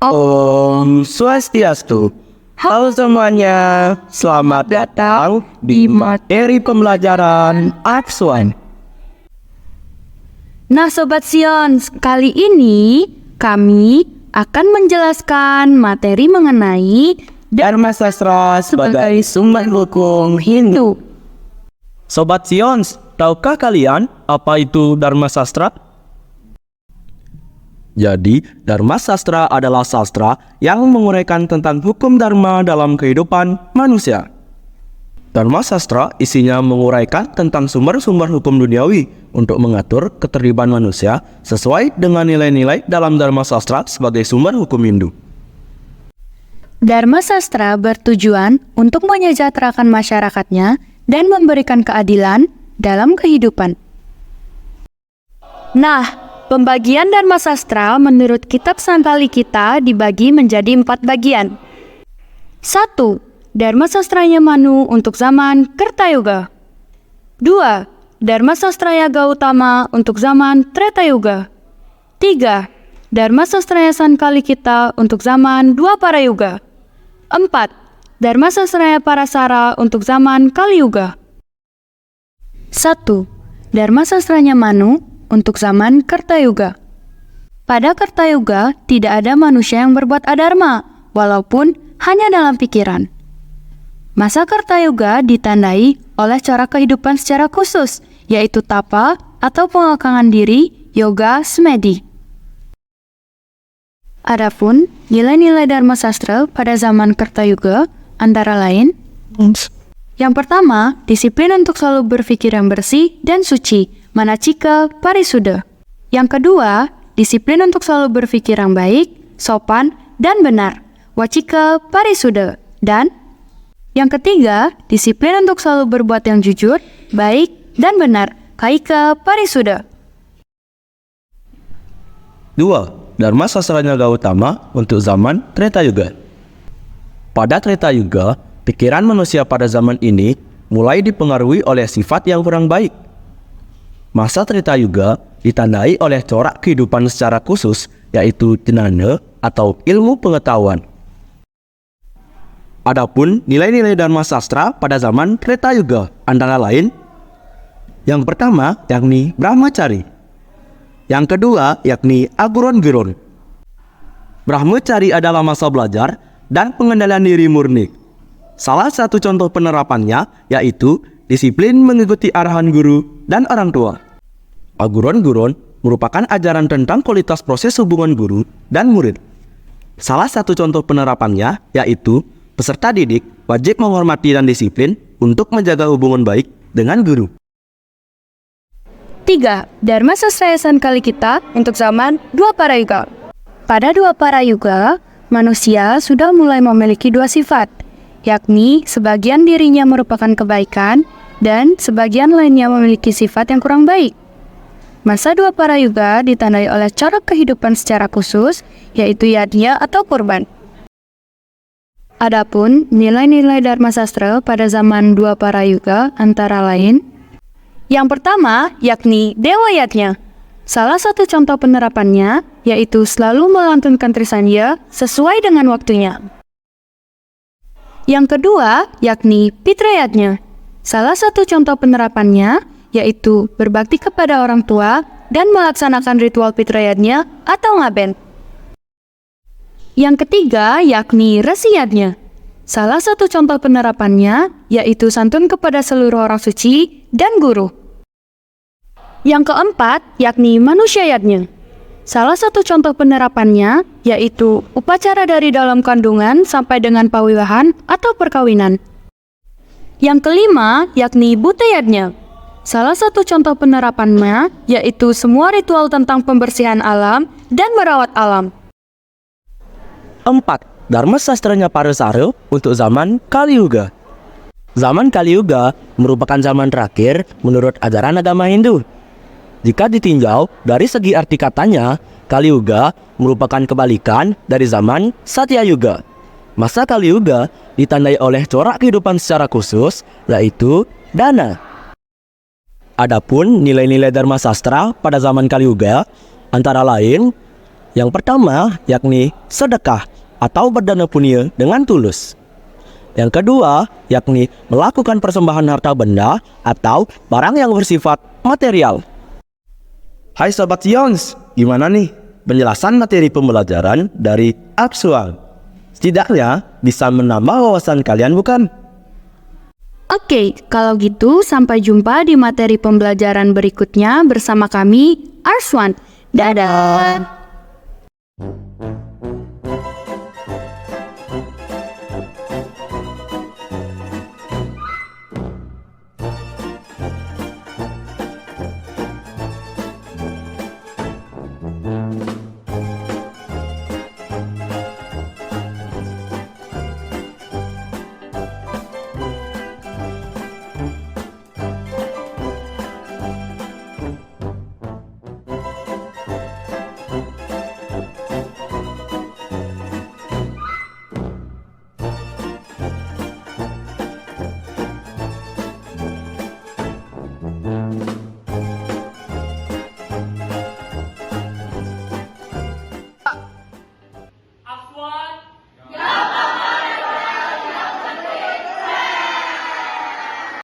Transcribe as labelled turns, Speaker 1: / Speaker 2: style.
Speaker 1: Om Swastiastu. Halo semuanya, selamat datang di materi pembelajaran Aksuan.
Speaker 2: Nah Sobat Sion, kali ini kami akan menjelaskan materi mengenai
Speaker 1: Dharma Sastra sebagai sumber hukum Hindu. Sobat Sion, tahukah kalian apa itu Dharma Sastra? Jadi, Dharma Sastra adalah sastra yang menguraikan tentang hukum dharma dalam kehidupan manusia. Dharma Sastra isinya menguraikan tentang sumber-sumber hukum duniawi untuk mengatur ketertiban manusia sesuai dengan nilai-nilai dalam Dharma Sastra sebagai sumber hukum Hindu.
Speaker 2: Dharma Sastra bertujuan untuk menyejahterakan masyarakatnya dan memberikan keadilan dalam kehidupan. Nah, pembagian Dharma Sastra menurut kitab Sangkali kita dibagi menjadi 4 bagian. 1. Dharma Sastranya Manu untuk zaman Kertayuga. 2. Dharma Sastraya Gautama untuk zaman Tretayuga. 3. Dharma Sastraya Sangkali kita untuk zaman Dwaparayuga. 4. Dharma Sastraya Parasara untuk zaman Kaliyuga. 1. Dharma Sastranya Manu untuk zaman Kertayuga. Pada Kertayuga tidak ada manusia yang berbuat adharma, walaupun hanya dalam pikiran. Masa Kertayuga ditandai oleh cara kehidupan secara khusus, yaitu tapa atau pengekangan diri, yoga, semedi. Adapun nilai-nilai Dharma Sastra pada zaman Kertayuga antara lain: yang pertama, disiplin untuk selalu berpikir yang bersih dan suci, manacika parisuda. Yang kedua, disiplin untuk selalu berpikir yang baik, sopan, dan benar, wacika parisuda. Dan yang ketiga, disiplin untuk selalu berbuat yang jujur, baik, dan benar, kaika parisuda.
Speaker 1: 2. Dharma Sastranya Gautama untuk zaman Treta Yuga. Pada Treta Yuga, pikiran manusia pada zaman ini mulai dipengaruhi oleh sifat yang kurang baik. Masa Treta Yuga ditandai oleh corak kehidupan secara khusus, yaitu jnana atau ilmu pengetahuan. Adapun nilai-nilai Dharma Sastra pada zaman Treta Yuga antara lain: yang pertama yakni Brahmacari, yang kedua yakni Aguron-Giron. Brahmacari adalah masa belajar dan pengendalian diri murni. Salah satu contoh penerapannya yaitu disiplin mengikuti arahan guru dan orang tua. Aguron-Guron merupakan ajaran tentang kualitas proses hubungan guru dan murid. Salah satu contoh penerapannya yaitu peserta didik wajib menghormati dan disiplin untuk menjaga hubungan baik dengan guru.
Speaker 2: 3. Dharma Sastraya Sangkali kita untuk zaman Dwaparayuga. Pada Dwaparayuga, manusia sudah mulai memiliki 2 sifat, yakni sebagian dirinya merupakan kebaikan dan sebagian lainnya memiliki sifat yang kurang baik. Masa Dwaparayuga ditandai oleh cara kehidupan secara khusus, yaitu yajna atau kurban. Adapun nilai-nilai Dharma Sastra pada zaman Dwaparayuga antara lain: yang pertama yakni Dewa Yajna. Salah satu contoh penerapannya yaitu selalu melantunkan Trisandya sesuai dengan waktunya. Yang kedua yakni Pitrayatnya. Salah satu contoh penerapannya yaitu berbakti kepada orang tua dan melaksanakan ritual Pitrayatnya atau ngaben. Yang ketiga yakni Resiyatnya. Salah satu contoh penerapannya yaitu santun kepada seluruh orang suci dan guru. Yang keempat yakni Manusyayatnya. Salah satu contoh penerapannya yaitu upacara dari dalam kandungan sampai dengan pawiwahan atau perkawinan. Yang kelima yakni Bhutayatnya. Salah satu contoh penerapannya yaitu semua ritual tentang pembersihan alam dan merawat alam.
Speaker 1: 4. Dharma Sastranya Parasara untuk zaman Kaliyuga. Zaman Kaliyuga merupakan zaman terakhir menurut ajaran agama Hindu. Jika ditinjau dari segi arti katanya, Kaliyuga merupakan kebalikan dari zaman Satya Yuga. Masa Kaliyuga ditandai oleh corak kehidupan secara khusus, yaitu dana. Adapun nilai-nilai Dharma Sastra pada zaman Kaliyuga antara lain: Yang pertama yakni sedekah atau berdana punya dengan tulus. Yang kedua yakni melakukan persembahan harta benda atau barang yang bersifat material. Hai Sobat Sions, gimana nih penjelasan materi pembelajaran dari Aksual? Setidaknya bisa menambah wawasan kalian bukan?
Speaker 2: Oke, kalau gitu sampai jumpa di materi pembelajaran berikutnya bersama kami, Arswan. Dadah!